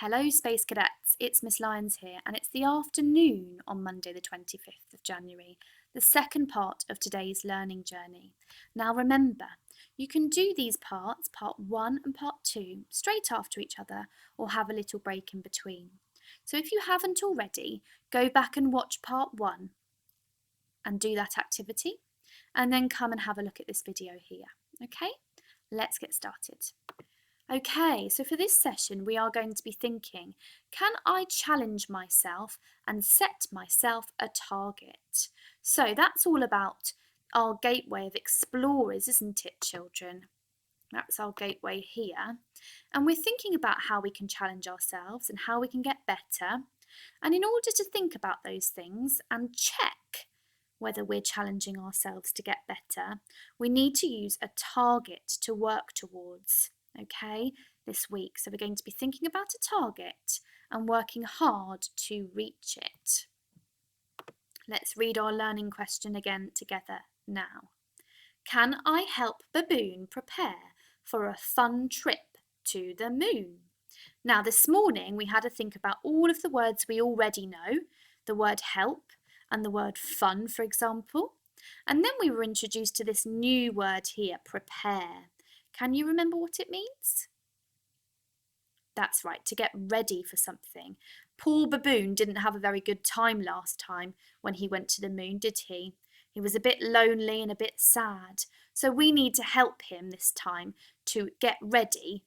Hello Space Cadets, it's Miss Lyons here and it's the afternoon on Monday the 25th of January, the second part of today's learning journey. Now remember, you can do these parts, part 1 and part 2, straight after each other or have a little break in between. So if you haven't already, go back and watch part 1 and do that activity and then come and have a look at this video here. Okay, let's get started. Okay, so for this session we are going to be thinking, can I challenge myself and set myself a target? So that's all about our gateway of explorers, isn't it, children? That's our gateway here. And we're thinking about how we can challenge ourselves and how we can get better. And in order to think about those things and check whether we're challenging ourselves to get better, we need to use a target to work towards. Okay, this week. So we're going to be thinking about a target and working hard to reach it. Let's read our learning question again together now. Can I help Baboon prepare for a fun trip to the moon? Now this morning we had to think about all of the words we already know, the word help and the word fun, for example. And then we were introduced to this new word here, prepare. Can you remember what it means? That's right, to get ready for something. Poor Baboon didn't have a very good time last time when he went to the moon, did he? He was a bit lonely and a bit sad. So we need to help him this time to get ready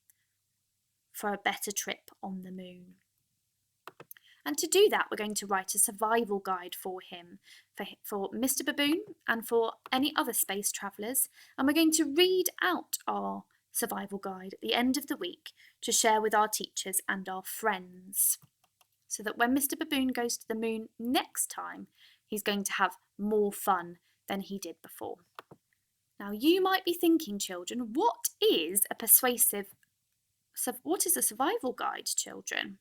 for a better trip on the moon. And to do that, we're going to write a survival guide for him, for Mr. Baboon and for any other space travellers. And we're going to read out our survival guide at the end of the week to share with our teachers and our friends, so that when Mr. Baboon goes to the moon next time, he's going to have more fun than he did before. Now you might be thinking, children, what is a survival guide, children?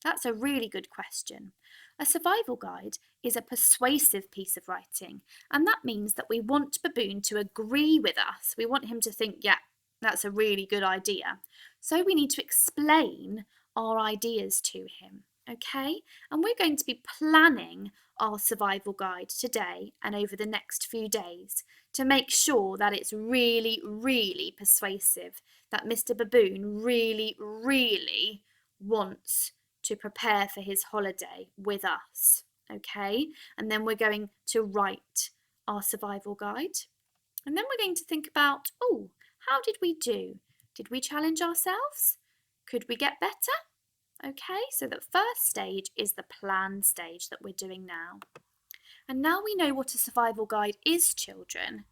That's a really good question. A survival guide is a persuasive piece of writing, and that means that we want Baboon to agree with us. We want him to think, yeah, that's a really good idea. So we need to explain our ideas to him, okay? And we're going to be planning our survival guide today and over the next few days to make sure that it's really, really persuasive, that Mr. Baboon really, really wants to prepare for his holiday with us, okay? And then we're going to write our survival guide. And then we're going to think about, oh, how did we do? Did we challenge ourselves? Could we get better? Okay, so the first stage is the plan stage that we're doing now. And now we know what a survival guide is, children,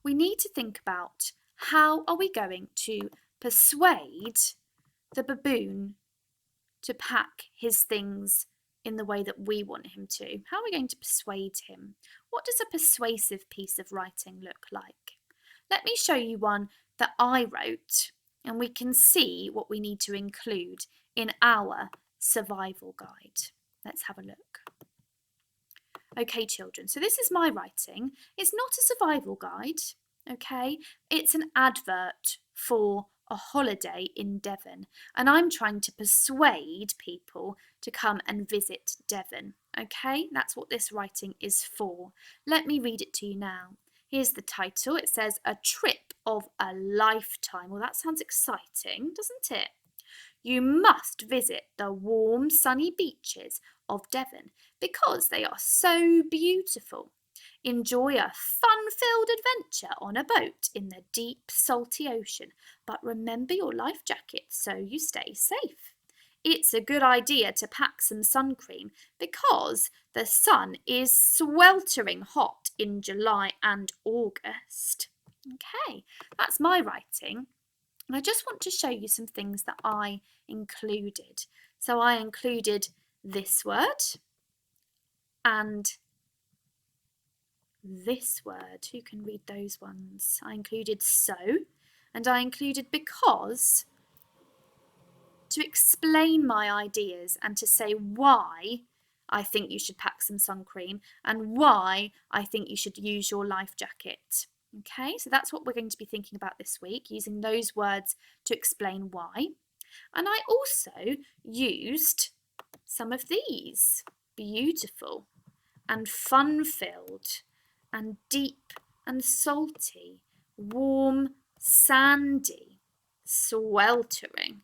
we need to think about how are we going to persuade the baboon to pack his things in the way that we want him to. How are we going to persuade him? What does a persuasive piece of writing look like? Let me show you one that I wrote, and we can see what we need to include in our survival guide. Let's have a look. Okay, children, so this is my writing. It's not a survival guide, okay? It's an advert for a holiday in Devon, and I'm trying to persuade people to come and visit Devon, okay? That's what this writing is for. Let me read it to you now. Here's the title. It says, A Trip of a Lifetime. Well, that sounds exciting, doesn't it? You must visit the warm, sunny beaches of Devon because they are so beautiful. Enjoy a fun-filled adventure on a boat in the deep, salty ocean, but remember your life jacket so you stay safe. It's a good idea to pack some sun cream because the sun is sweltering hot in July and August. Okay, that's my writing. And I just want to show you some things that I included. So I included this word and this word. Who can read those ones? I included so, and I included because to explain my ideas and to say why I think you should pack some sun cream and why I think you should use your life jacket. Okay, so that's what we're going to be thinking about this week, using those words to explain why. And I also used some of these. Beautiful and fun-filled and deep and salty, warm, sandy, sweltering.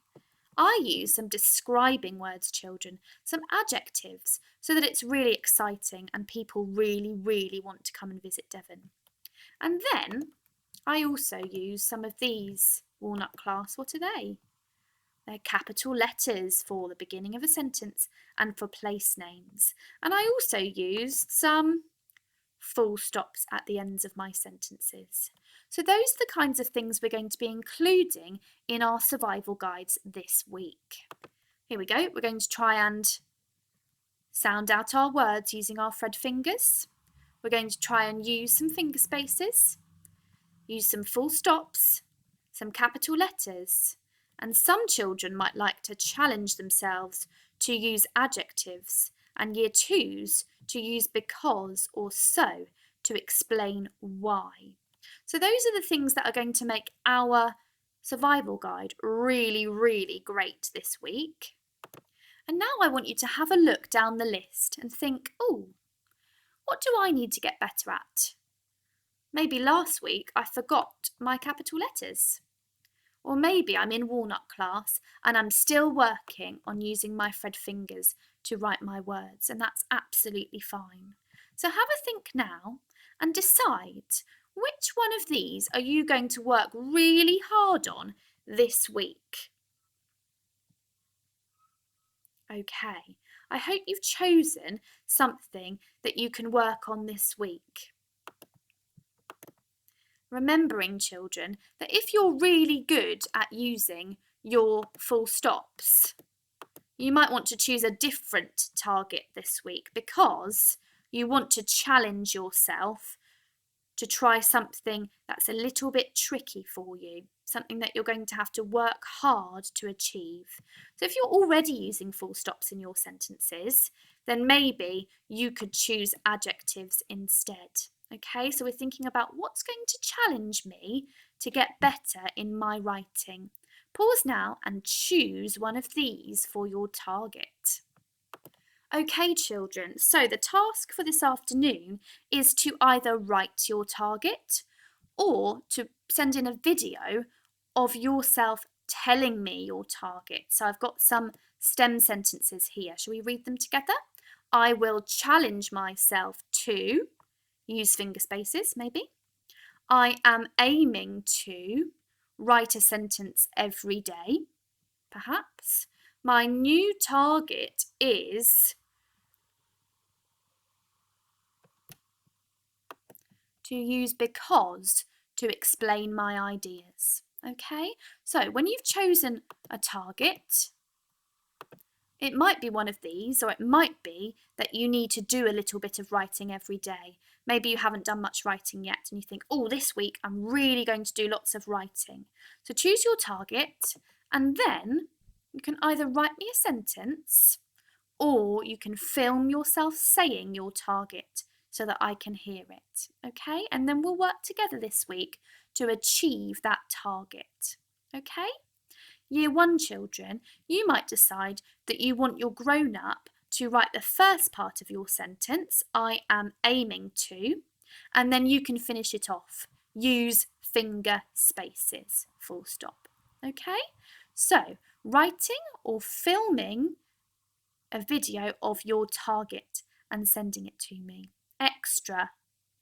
I use some describing words, children, some adjectives, so that it's really exciting and people really, really want to come and visit Devon. And then I also use some of these, Walnut class. What are they? They're capital letters for the beginning of a sentence and for place names. And I also used some full stops at the ends of my sentences. So those are the kinds of things we're going to be including in our survival guides this week. Here we go. We're going to try and sound out our words using our Fred fingers. We're going to try and use some finger spaces, use some full stops, some capital letters, and some children might like to challenge themselves to use adjectives, and year twos to use because or so to explain why. So those are the things that are going to make our survival guide really, really great this week. And now I want you to have a look down the list and think, oh, what do I need to get better at? Maybe last week I forgot my capital letters. Or maybe I'm in Walnut class and I'm still working on using my Fred fingers to write my words, and that's absolutely fine. So have a think now and decide which one of these are you going to work really hard on this week. Okay, I hope you've chosen something that you can work on this week. Remembering, children, that if you're really good at using your full stops, you might want to choose a different target this week because you want to challenge yourself to try something that's a little bit tricky for you, something that you're going to have to work hard to achieve. So if you're already using full stops in your sentences, then maybe you could choose adjectives instead. Okay, so we're thinking about what's going to challenge me to get better in my writing. Pause now and choose one of these for your target. Okay, children, so the task for this afternoon is to either write your target or to send in a video of yourself telling me your target. So I've got some STEM sentences here. Shall we read them together? I will challenge myself to, use finger spaces maybe. I am aiming to write a sentence every day, perhaps. My new target is to use because to explain my ideas. Okay, so when you've chosen a target, it might be one of these, or it might be that you need to do a little bit of writing every day. Maybe you haven't done much writing yet and you think, oh, this week I'm really going to do lots of writing. So choose your target and then you can either write me a sentence or you can film yourself saying your target so that I can hear it, okay? And then we'll work together this week to achieve that target, okay? Year 1 children, you might decide that you want your grown-up to write the first part of your sentence, I am aiming to, and then you can finish it off. Use finger spaces, full stop, okay? So, writing or filming a video of your target and sending it to me. Extra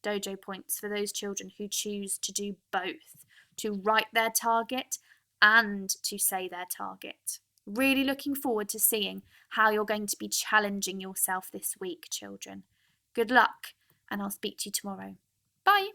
dojo points for those children who choose to do both, to write their target and to say their target. Really looking forward to seeing how you're going to be challenging yourself this week, children. Good luck, and I'll speak to you tomorrow. Bye.